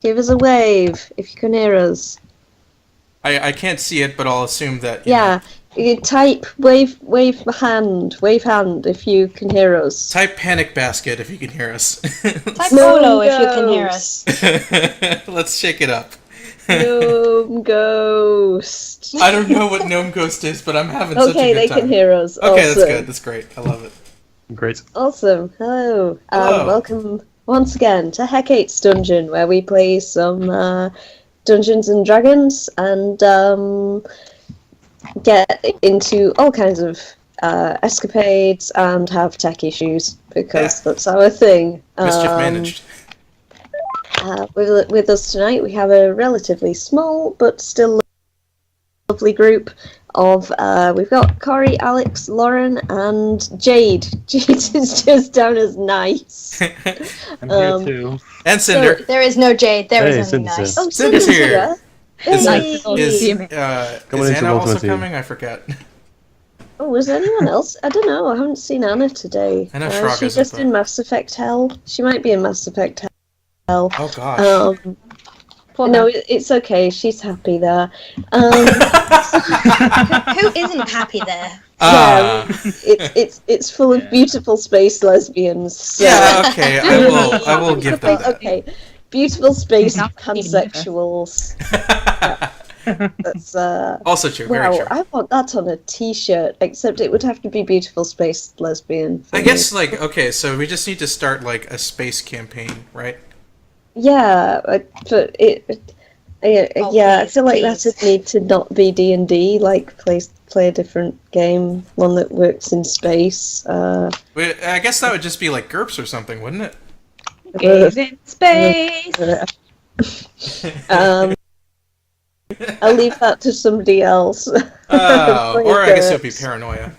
Give us a wave if you can hear us. I can't see it, but I'll assume that. Yeah, you type wave hand if you can hear us. Type panic basket if you can hear us. Type Olo if you can hear us. Let's shake it up. Gnome ghost. I don't know what gnome ghost is, but I'm having such a good time. Okay, they can hear us. Okay, awesome. That's good. That's great. I love it. Great. Awesome. Hello. Hello. Welcome once again to Hekate's Dungeon, where we play some Dungeons and Dragons and get into all kinds of escapades and have tech issues, because that's our thing. Mischief managed. With us tonight, we have a relatively small but still lovely group of we've got Corey, Alex, Lauren, and Jade. Jade is just down as nice. I'm here too. And Cinder. So, there is no Jade. There is only Cinder's nice. Oh, Cinder's here. Is Coming into Anna also Ultimate coming? I forget. Oh, was there anyone else? I don't know. I haven't seen Anna today. I know Shrug she's isn't, just in Mass Effect Hell. She might be in Mass Effect Hell. Oh gosh. No, it's okay. She's happy there. Who isn't happy there? Yeah, it's full of beautiful space lesbians. So. Yeah. Okay. I will give them that. Okay, beautiful space Not pansexuals. That's Also true. Very wow. true. I want that on a T-shirt. Except it would have to be beautiful space lesbian. I guess okay. So we just need to start a space campaign, right? Yeah, but yeah, I feel like that would need to not be D&D. Play a different game, one that works in space. I guess that would just be like GURPS or something, wouldn't it? Gaze in space. I'll leave that to somebody else. Or I guess it would be paranoia.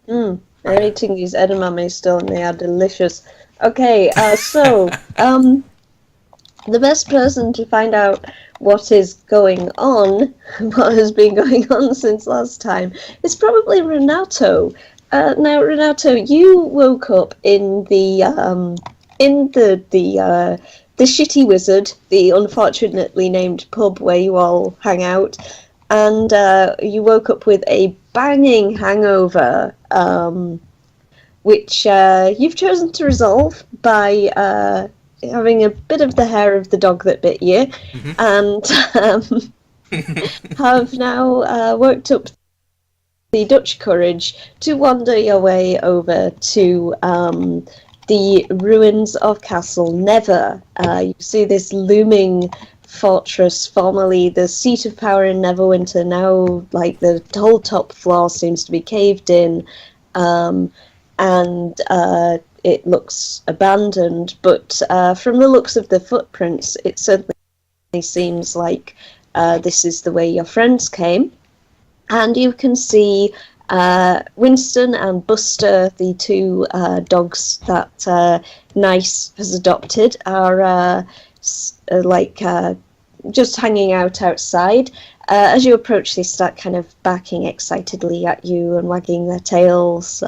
They're eating these edamame still, and they are delicious. Okay, so the best person to find out what is going on, what has been going on since last time, is probably Renato. Now, Renato, you woke up in the Shitty Wizard, the unfortunately named pub where you all hang out, and you woke up with a banging hangover, which you've chosen to resolve by having a bit of the hair of the dog that bit you, and have now worked up the Dutch courage to wander your way over to the ruins of Castle Never. You see this looming fortress, formerly the seat of power in Neverwinter. Now, the whole top floor seems to be caved in, and it looks abandoned. But from the looks of the footprints, it certainly seems like this is the way your friends came. And you can see Winston and Buster, the two dogs that Nice has adopted, are just hanging out outside. As you approach, they start kind of barking excitedly at you and wagging their tails.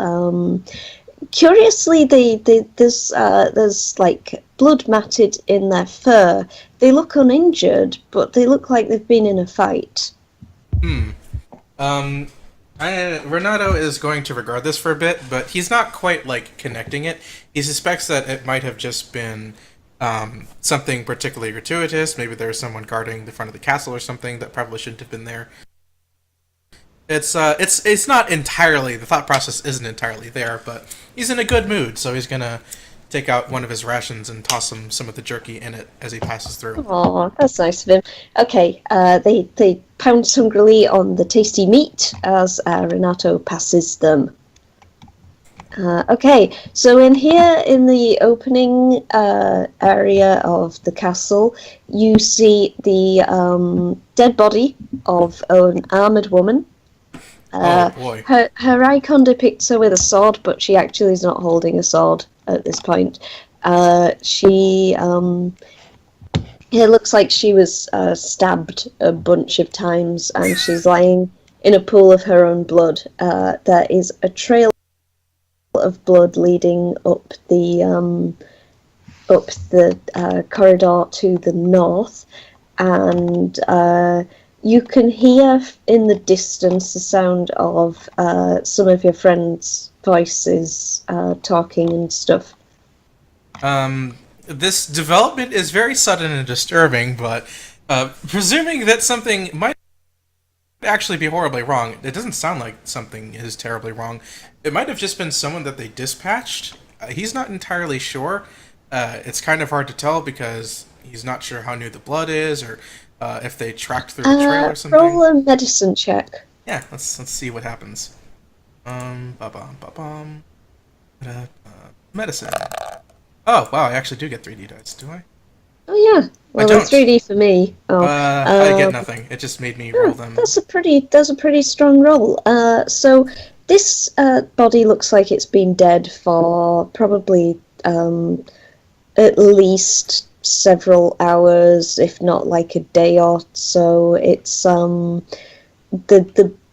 Curiously, there's blood matted in their fur. They look uninjured, but they look like they've been in a fight. Renato is going to regard this for a bit, but he's not quite connecting it. He suspects that it might have just been something particularly gratuitous. Maybe there's someone guarding the front of the castle or something that probably shouldn't have been there. It's not entirely, the thought process isn't entirely there, but he's in a good mood, so he's gonna take out one of his rations and toss him some of the jerky in it as he passes through. Oh, that's nice of him. Okay, they pounce hungrily on the tasty meat as Renato passes them. Okay, so in here, in the opening area of the castle, you see the dead body of an armoured woman. Oh boy. Her icon depicts her with a sword, but she actually is not holding a sword at this point. It looks like she was stabbed a bunch of times, and she's lying in a pool of her own blood. There is a trail of blood leading up the up the corridor to the north, and you can hear in the distance the sound of some of your friends' voices talking and stuff. This development is very sudden and disturbing, but presuming that something might actually be horribly wrong, it doesn't sound like something is terribly wrong. It might have just been someone that they dispatched. He's not entirely sure. It's kind of hard to tell because he's not sure how new the blood is, or if they tracked through a trail or something. Roll a medicine check. Yeah, let's see what happens. Medicine. Oh wow, I actually do get 3D dice, do I? Oh yeah. Well, they're 3D for me. Oh, I get nothing. It just made me roll them. That's a pretty strong roll. So this body looks like it's been dead for probably at least several hours, if not like a day or so. It's the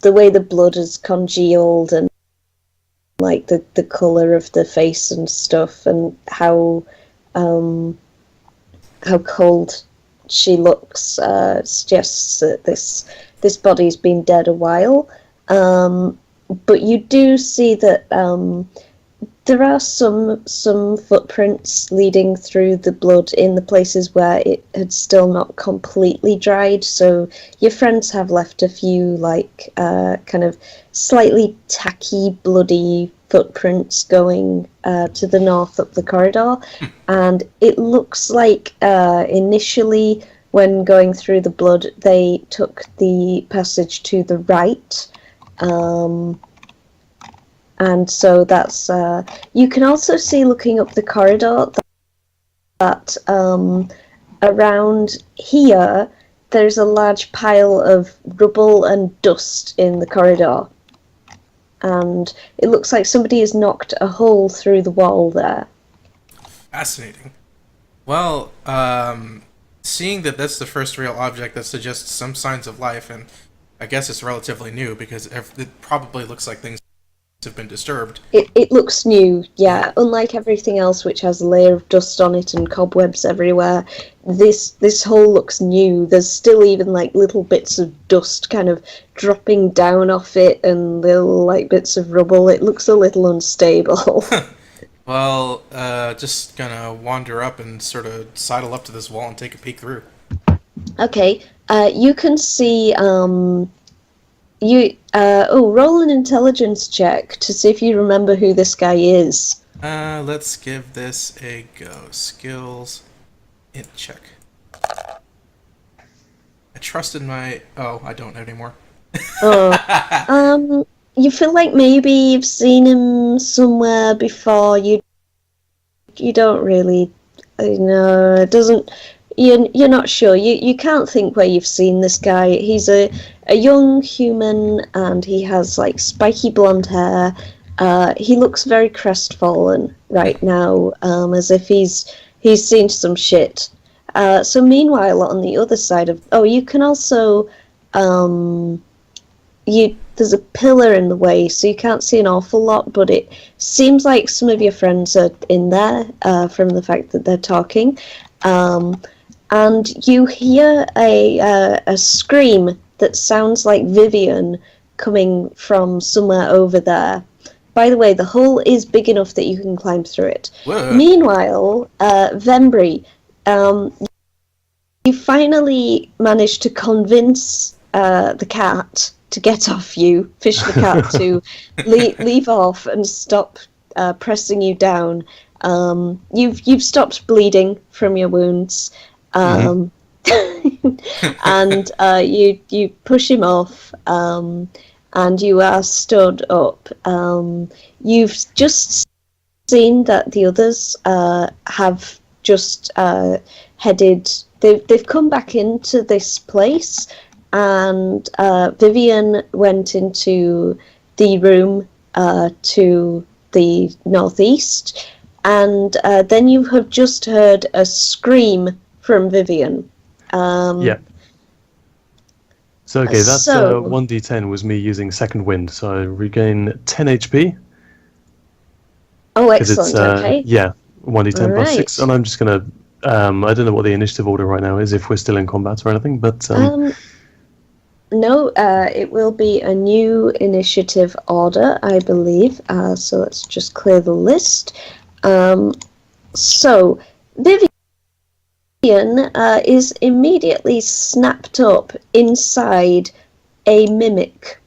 way the blood has congealed, and like the colour of the face and stuff, and how cold she looks suggests that this body's been dead a while. But you do see that there are some footprints leading through the blood in the places where it had still not completely dried. So your friends have left a few like kind of slightly tacky, bloody footprints going to the north up the corridor, and it looks like initially when going through the blood they took the passage to the right. And so that's you can also see, looking up the corridor, that around here there's a large pile of rubble and dust in the corridor, and it looks like somebody has knocked a hole through the wall there. Fascinating. Well, seeing that that's the first real object that suggests some signs of life, and I guess it's relatively new because it probably looks like things have been disturbed. It looks new, yeah. Unlike everything else, which has a layer of dust on it and cobwebs everywhere, this hole looks new. There's still even like little bits of dust kind of dropping down off it, and little like bits of rubble. It looks a little unstable. Well, just gonna wander up and sort of sidle up to this wall and take a peek through. Okay, you can see roll an intelligence check to see if you remember who this guy is. Let's give this a go. Skills, int check. I trusted my... Oh, I don't anymore. You feel like maybe you've seen him somewhere before. You don't really... it doesn't... You're not sure. You can't think where you've seen this guy. He's a young human, and he has like spiky blonde hair. He looks very crestfallen right now, as if he's seen some shit. So meanwhile, on the other side of... Oh, you can also... there's a pillar in the way, so you can't see an awful lot, but it seems like some of your friends are in there from the fact that they're talking. And you hear a scream that sounds like Vivian coming from somewhere over there. By the way, the hole is big enough that you can climb through it. Whoa. Meanwhile, Vembry, you finally managed to convince the cat to get off you, fish the cat to leave off and stop pressing you down. You've stopped bleeding from your wounds. And you push him off, and you are stood up. You've just seen that the others have just headed. They've come back into this place, and Vivian went into the room to the northeast, and then you have just heard a scream from Vivian. Yeah. So, okay, that 1d10 was me using second wind, so I regain 10 HP. Oh, excellent, okay. Yeah, 1d10 plus Right. 6, and I'm just gonna. I don't know what the initiative order right now is, if we're still in combat or anything, but No, it will be a new initiative order, I believe. So let's just clear the list. So Vivian is immediately snapped up inside a mimic.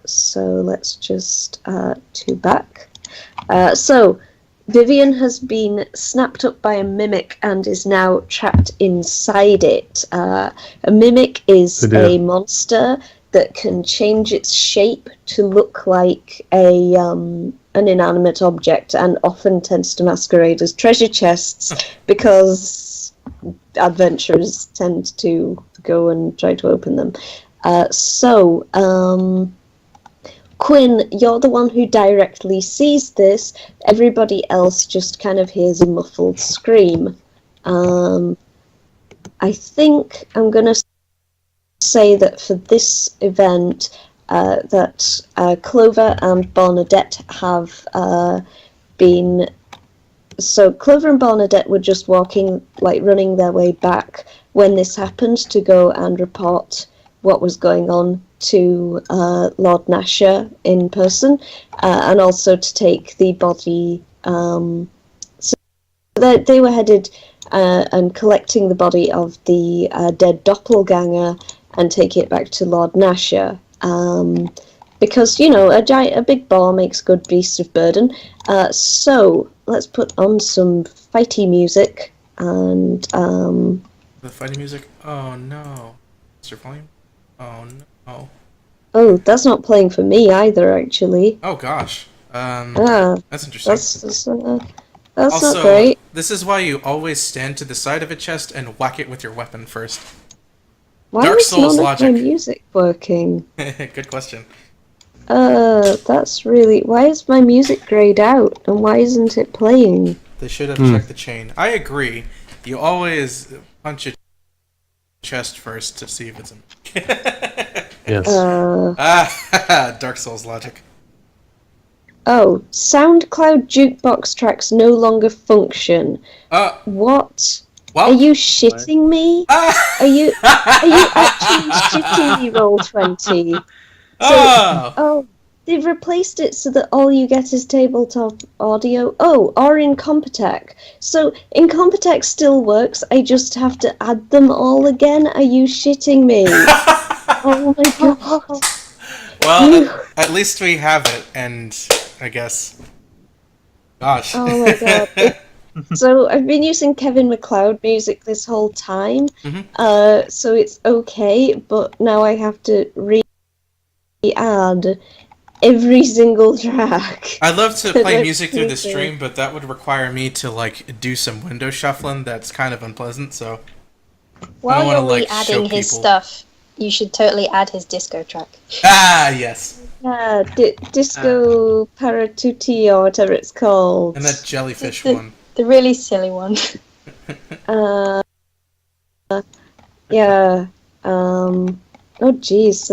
So let's just two back. So Vivian has been snapped up by a mimic and is now trapped inside it. A mimic is a monster that can change its shape to look like an inanimate object, and often tends to masquerade as treasure chests because adventurers tend to go and try to open them. Quinn, you're the one who directly sees this. Everybody else just kind of hears a muffled scream. I think I'm going to say that for this event, that Clover and Bernadette have been... So Clover and Bernadette were just walking, like running their way back when this happened to go and report what was going on to Lord Nasher in person, and also to take the body. So they were headed and collecting the body of the dead doppelganger and take it back to Lord Nasher. Because, you know, a big boar makes good beast of burden. So let's put on some fighty music and... The fighting music? Oh no. Is your volume? Oh no. Oh, that's not playing for me either, actually. Oh gosh. That's interesting. That's also, not great. This is why you always stand to the side of a chest and whack it with your weapon first. Why Dark is Souls none logic. of my music working? Good question. That's really... Why is my music grayed out, and why isn't it playing? They should have checked the chain. I agree. You always punch a chest first to see if it's yes. Dark Souls logic. Oh, SoundCloud jukebox tracks no longer function. What? Well, are you shitting me? Are you actually shitting me, Roll20? Oh, they've replaced it so that all you get is tabletop audio. Oh, or in Compotech. So Incompetech still works. I just have to add them all again. Are you shitting me? Oh my god. Well, at least we have it, and I guess. Gosh. Oh my god. So I've been using Kevin MacLeod music this whole time. Mm-hmm. So it's okay, but now I have to re-add every single track. I'd love to play music through the stream, but that would require me to like do some window shuffling. That's kind of unpleasant. So while you're like, re-adding his stuff, you should totally add his disco track. Ah, yes. Yeah, Disco Paratutti or whatever it's called. And that jellyfish one. The really silly one. Yeah. Oh, jeez.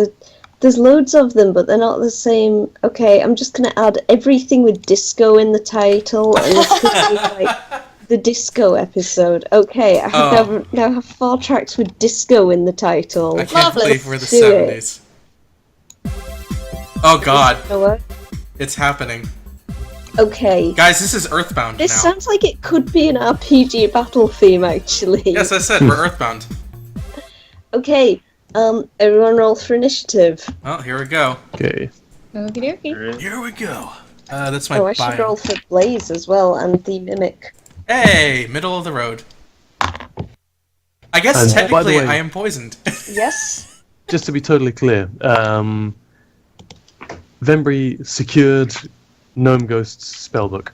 There's loads of them, but they're not the same. Okay, I'm just going to add everything with disco in the title, and it's going to be like the disco episode. Okay, I now have 4 tracks with disco in the title. I can't believe we're the 70s. Oh god. You know what? It's happening. Okay. Guys, this is Earthbound This now. sounds like it could be an RPG battle theme, actually. Yes, I said, we're Earthbound. Okay, everyone roll for initiative. Well, here we go. Okay. Okie dokie. Here we go. That's my I should roll for Blaze as well, and the Mimic. Hey, middle of the road. I guess And technically by the way, I am poisoned. Yes? Just to be totally clear, Vembry secured Gnome Ghost's spellbook.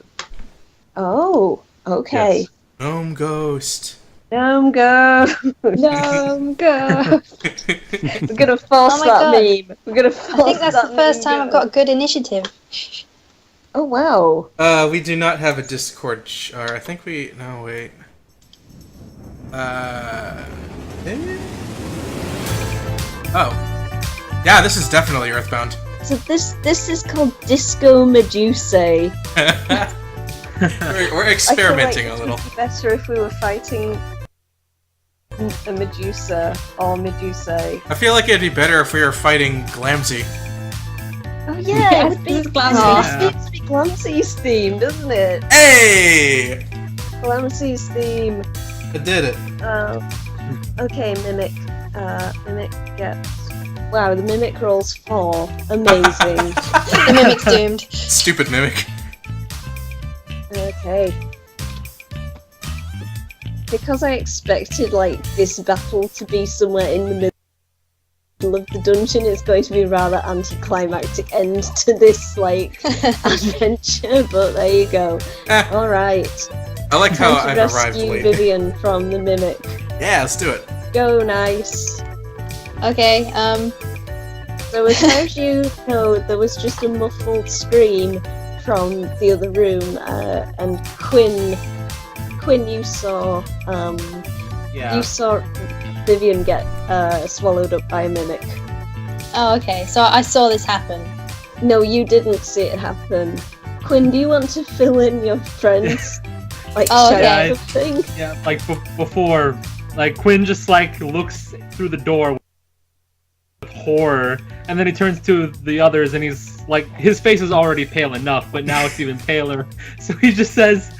Oh, okay. Yes. Gnome Ghost. Gnome Ghost. Gnome Ghost. We're gonna force that God. meme. We're gonna force I think that's the first time I've got good initiative. Oh, wow. We do not have a Discord or I think we... No, wait. Maybe? Oh. Yeah, this is definitely Earthbound. So this is called Disco Medusae. We're experimenting a little. It would be better if we were fighting a Medusa or Medusae. I feel like it'd be better if we were fighting Glamsy. Oh yeah, Yes, this is it Glamsy. needs to be Glamsy's theme, doesn't it? Hey! Glamsy's theme. I did it. Okay, Mimic. Mimic gets... Wow, the Mimic rolls 4. Amazing. The Mimic's doomed. Stupid Mimic. Okay. Because I expected, like, this battle to be somewhere in the middle of the dungeon, it's going to be a rather anticlimactic end to this, like, adventure, but there you go. Alright. I like how Time to I've arrived rescue late. Vivian from the Mimic. Yeah, let's do it. Go, Nice. Okay, So as far as you know, there was just a muffled scream from the other room, and Quinn, you saw, Yeah. you saw Vivian get swallowed up by a Mimic. oh, okay, so I saw this happen. No, you didn't see it happen. Quinn, do you want to fill in your friends? Like, Oh, shout okay. out of thing? Yeah, like before, like Quinn just like looks through the door with horror, and then he turns to the others, and he's like, his face is already pale enough, but now it's even paler. So he just says,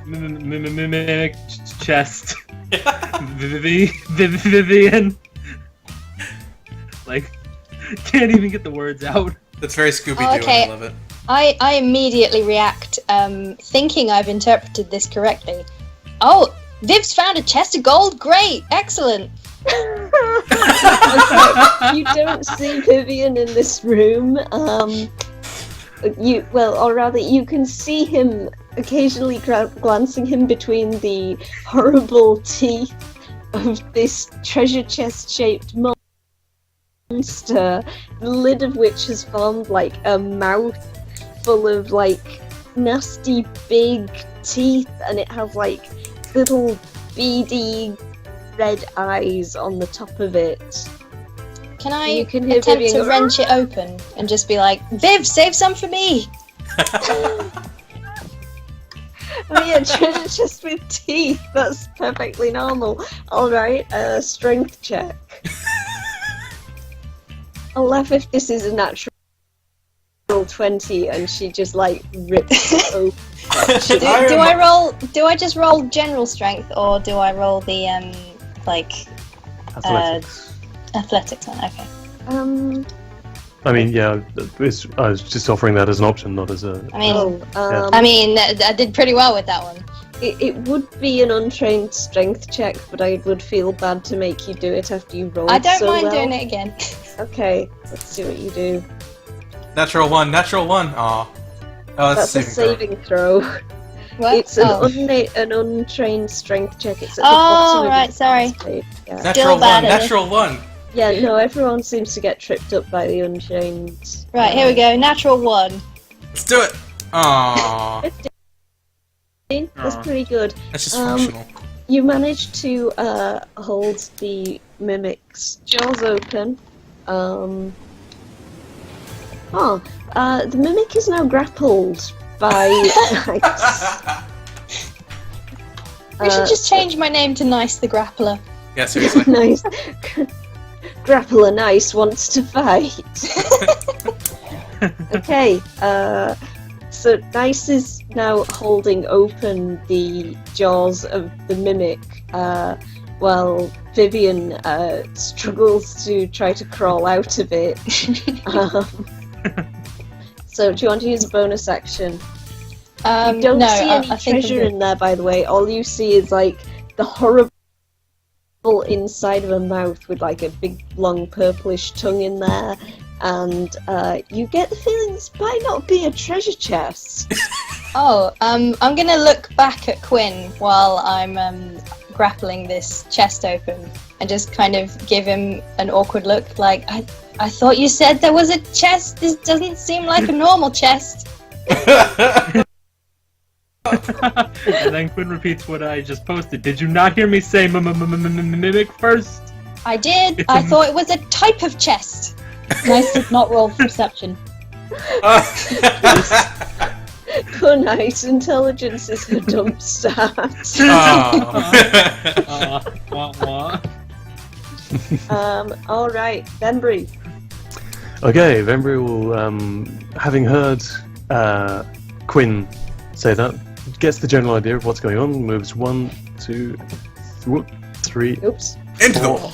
"Mimic chest, Vivian." Like, can't even get the words out. That's very Scooby-Doo, Oh, okay. I love it. I immediately react, thinking I've interpreted this correctly. Oh, Viv's found a chest of gold! Great! Excellent! You don't see Vivian in this room. Or rather, you can see him occasionally glancing him between the horrible teeth of this treasure chest-shaped monster, the lid of which has formed like a mouth full of like nasty big teeth, and it has like little beady red eyes on the top of it. Can I You can hear attempt Vivian to go, wrench it open and just be like, Viv, save some for me! Oh yeah, treasure chest with teeth. That's perfectly normal. Alright, strength check. I'll laugh if this is a natural 20 and she just like rips it open. Do I just roll general strength, or do I roll the Athletics. athletics one? Okay. I mean, yeah, I was just offering that as an option, not as a. I mean, Oh, I did pretty well with that one. it would be an untrained strength check, but I would feel bad to make you do it after you rolled I don't so mind well. doing it again. Okay, let's see what you do. Natural one. Aw. Oh, That's a saving throw. What? It's an, Oh. an untrained strength check. It's at the Oh, bottom of right, your sorry. page. Yeah. Natural bad one. at it. Natural one. Yeah, no, everyone seems to get tripped up by the unchained. Right, here we go. Natural 1. Let's do it. Aw. 15. That's Aw. pretty good. That's just functional. You managed to hold the Mimic's jaws open. The Mimic is now grappled by Nice. We should just change my name to Nice the Grappler. Yeah, seriously. Nice. Grappler Nice wants to fight. Okay, so Nice is now holding open the jaws of the Mimic, while Vivian struggles to try to crawl out of it. So do you want to use a bonus action? You don't no, see any I think I'm treasure good. in there, by the way. All you see is like the horrible inside of a mouth with like a big long purplish tongue in there, and you get the feeling this might not be a treasure chest. Oh, I'm gonna look back at Quinn while I'm grappling this chest open and just kind of give him an awkward look, like, I thought you said there was a chest. This doesn't seem like a normal chest. And then Quinn repeats what I just posted. Did you not hear me say mimic first? I did. I thought it was a type of chest. Nice did not roll perception. Kunite, intelligence is a dump stat. Oh. Wah, wah. Alright, Venbury. Okay, Vembry will, having heard Quinn say that, gets the general idea of what's going on, moves 1, 2, 3, Oops. Into the 4, wall.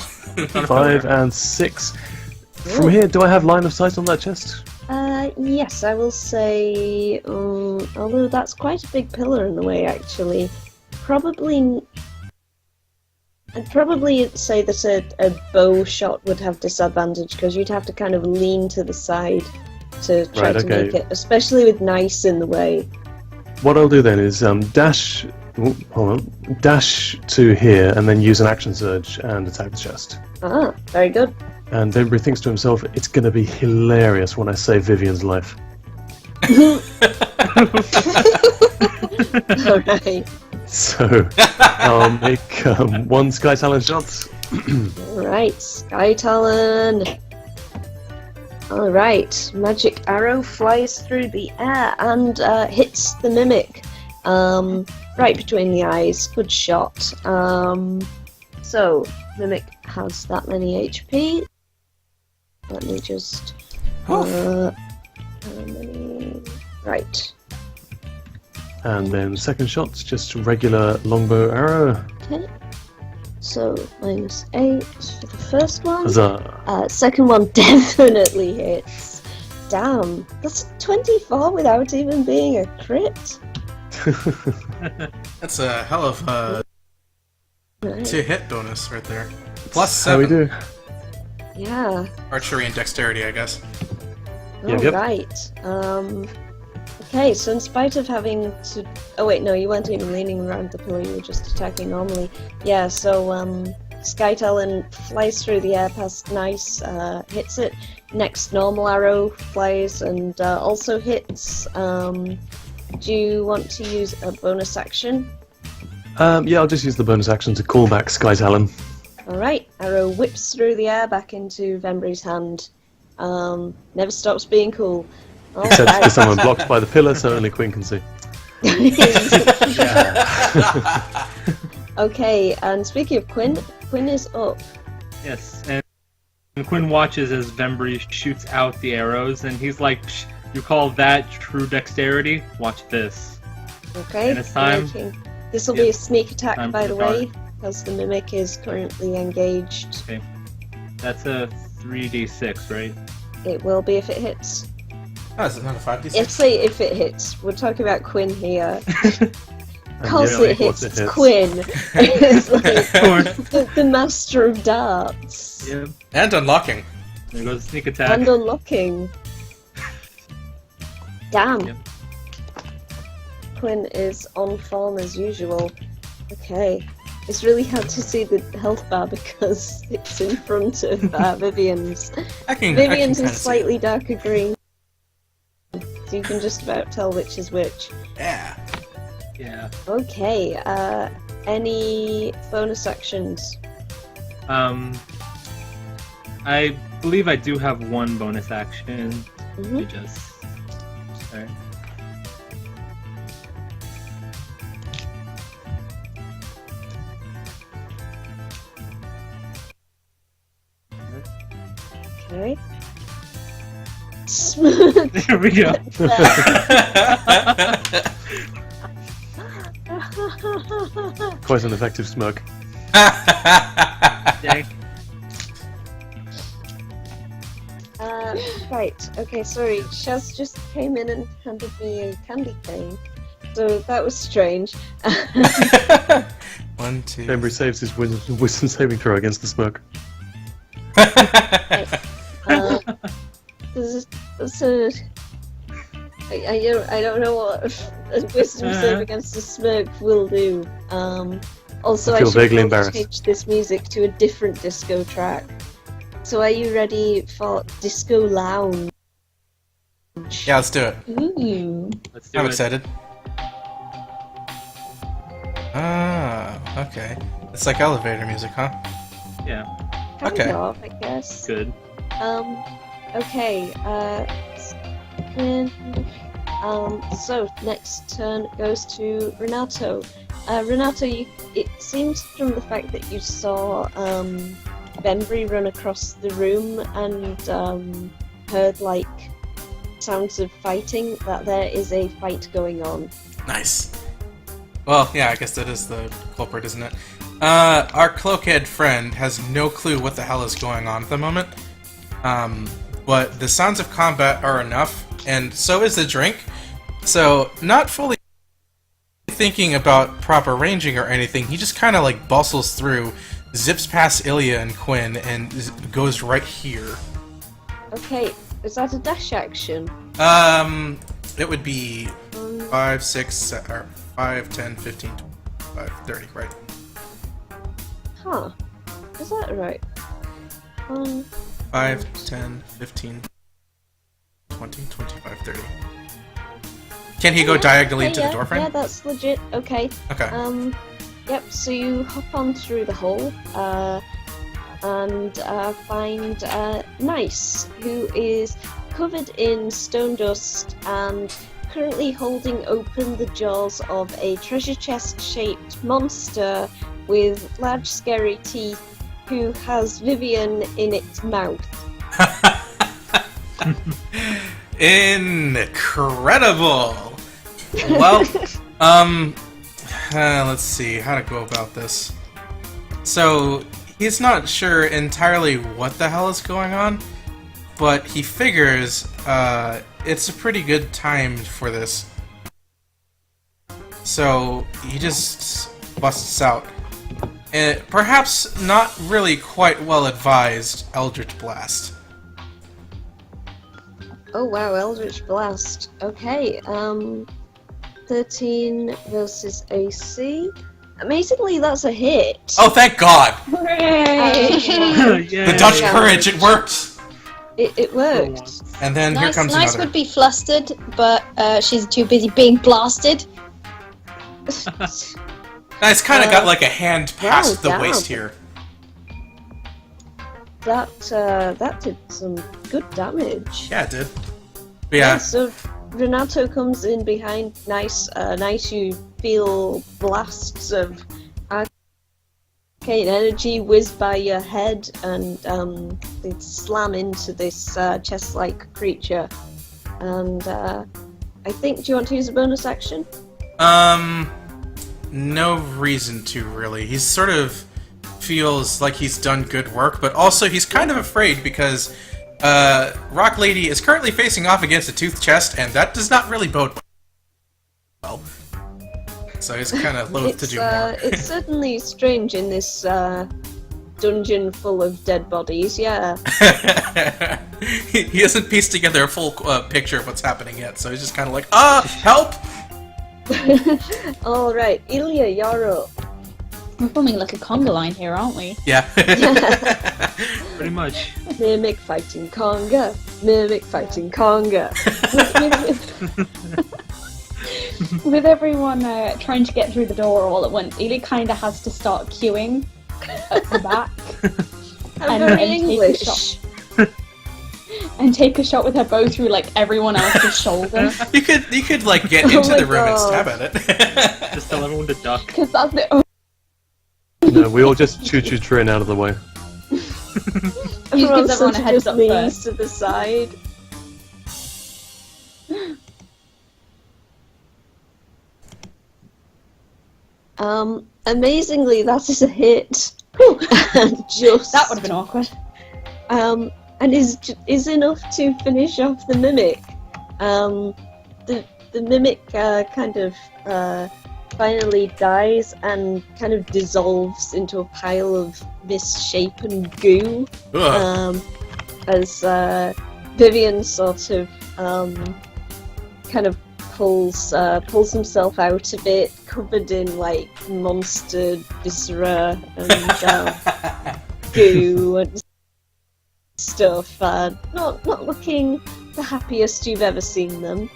5, and 6. From here, do I have line of sight on that chest? Yes, I will say, although that's quite a big pillar in the way, actually, I'd probably say that a bow shot would have disadvantage, because you'd have to kind of lean to the side to try Right, to okay. make it, especially with Nice in the way. What I'll do then is dash to here, and then use an action surge and attack the chest. Ah, very good. And Vembry thinks to himself, it's going to be hilarious when I save Vivian's life. Alright. So, I'll make one Sky Talon shot. Alright, Sky Talon. Alright, magic arrow flies through the air and hits the mimic. Right between the eyes. Good shot. So, mimic has that many HP. Let me just. How many? Right. And then second shot's just regular longbow arrow. Okay. So, -8 for the first one. Huzzah. Second one definitely hits. Damn, that's a 24 without even being a crit. That's a hell of a Right. 2-hit bonus right there. Plus How we 7. do? Yeah. Archery and dexterity, I guess. Yep. Alright. Okay, so in spite of having to... Oh wait, no, you weren't even leaning around the pillar, you were just attacking normally. Yeah, so Sky Talon flies through the air past Nice, hits it. Next normal arrow flies and also hits. Do you want to use a bonus action? Yeah, I'll just use the bonus action to call back Sky Talon. Alright, arrow whips through the air back into Vembry's hand. Never stops being cool. Except for Alright. someone blocked by the pillar, so only Quinn can see. Okay, and speaking of Quinn, Quinn is up. Yes, and Quinn watches as Vembry shoots out the arrows, and he's like, "Psh, you call that true dexterity? Watch this." Okay, And it's time. This will be a sneak attack, Time by for the the way, because the mimic is currently engaged. That's a 3d6, right? It will be if it hits. Oh, is it not a 5d6? If say if it hits, we're talking about Quinn here. Of course yeah, it hits. it It's hits. Quinn. It's like Of course. the master of darts. Yep. And unlocking. There goes the sneak attack. And unlocking. Damn. Yep. Quinn is on form as usual. Okay. It's really hard to see the health bar because it's in front of Vivian's. Vivian's is slightly darker green. So you can just about tell which is which. Yeah. Yeah. Okay, any bonus actions? I believe I do have one bonus action. Let me Mhm. just. Sorry. Okay. Smooth. There we go. Quite an effective smirk. Dang. Right, okay, sorry. Shaz just came in and handed me a candy cane. So that was strange. 1, 2. Vembry saves his wisdom saving throw against the smirk. So I don't know what a wisdom save against a smirk will do. Also, I I feel should vaguely probably embarrassed. change this music to a different disco track. So are you ready for Disco Lounge? Yeah, let's do it. Ooh. Let's do I'm it. excited. Ah, okay. It's like elevator music, huh? Yeah. Kind Okay. of, I guess. Good. Okay, Quinn, So next turn goes to Renato. Renato, it seems from the fact that you saw Bembry run across the room and heard like sounds of fighting that there is a fight going on. Nice. Well, yeah, I guess that is the culprit, isn't it? Our cloakhead friend has no clue what the hell is going on at the moment. But the sounds of combat are enough, and so is the drink. So, not fully thinking about proper ranging or anything, he just kind of like bustles through, zips past Ilya and Quinn, and goes right here. Okay, is that a dash action? It would be 5, 6, 7, 5, 10, 15, 25, 30, right? Huh. Is that right? 5, 10, 15, 20, 25, 30. Can he go diagonally to the door frame? Yeah, that's legit. Okay. Okay. Yep, so you hop on through the hole, and find Nice, who is covered in stone dust and currently holding open the jaws of a treasure chest-shaped monster with large scary teeth who has Vivian in its mouth. Incredible! Well, let's see how to go about this. So, he's not sure entirely what the hell is going on, but he figures it's a pretty good time for this. So, he just busts out. Perhaps not really quite well advised Eldritch Blast. Oh wow, Eldritch Blast. Okay, 13 versus AC. Amazingly, that's a hit. Oh, thank God! Yeah. The Dutch courage, it worked! It worked. And then here comes Nice another. would be flustered, but she's too busy being blasted. Nice kind of got like a hand past the damn. waist here. That did some good damage. Yeah, it did. But yeah, So Renato comes in behind Nice. Nice, you feel blasts of arcane energy whiz by your head, and they slam into this chest-like creature. And I think, do you want to use a bonus action? no reason to really. He sort of feels like he's done good work, but also he's kind of afraid because Rock Lady is currently facing off against a toothed chest, and that does not really bode well. So he's kind of loath to do more. It's certainly strange in this dungeon full of dead bodies, yeah. He hasn't pieced together a full picture of what's happening yet, so he's just kind of like, help! Alright, Ilya, you're up. We're forming like a conga line here, aren't we? Yeah. Pretty much. Mimic fighting conga. Mimic fighting conga. With everyone trying to get through the door all at once, Ely kind of has to start queuing at the back. I'm And very take a English. and take a shot with her bow through like everyone else's shoulder. You could like get Oh into my the room and God. stab at it. Just tell everyone to duck. Because that's the only No, we all just choo-choo train out of the way. Everyone gives everyone a sort of heads just up leans first. to the side. Amazingly, that is a hit. And just that would have been awkward. and is enough to finish off the mimic. The mimic kind of finally dies and kind of dissolves into a pile of misshapen goo. Ugh. As Vivian sort of kind of pulls himself out of it, covered in like monster viscera and goo and stuff. Not looking the happiest you've ever seen them.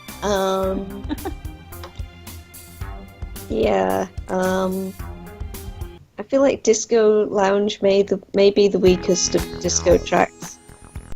Yeah. I feel like Disco Lounge may be the weakest of disco tracks.